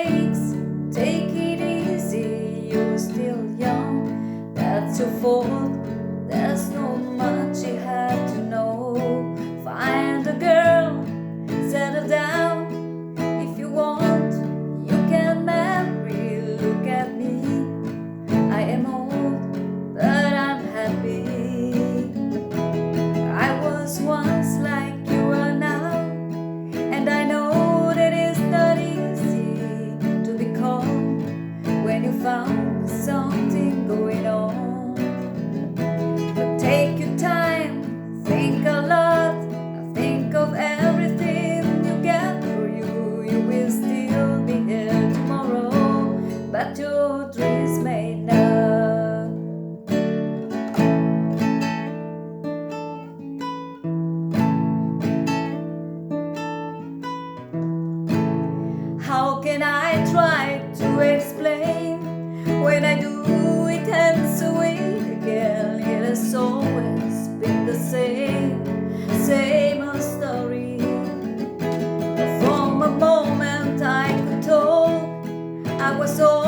mistakes. Take it easy, you're still young. That's your fault. There's no much you have to know. Find a girl, settle down. If you want, you can marry. Look at me, I am old, but I'm happy. I was once like you are now, and I know that it's not easy to be calm when you found something going on. But take your time, think a lot, think of everything you get for you. You will still be here tomorrow, but your dreams may not. How can I try to explain when I do it ends away again? It has always been the same old story. From a moment I could talk, I was all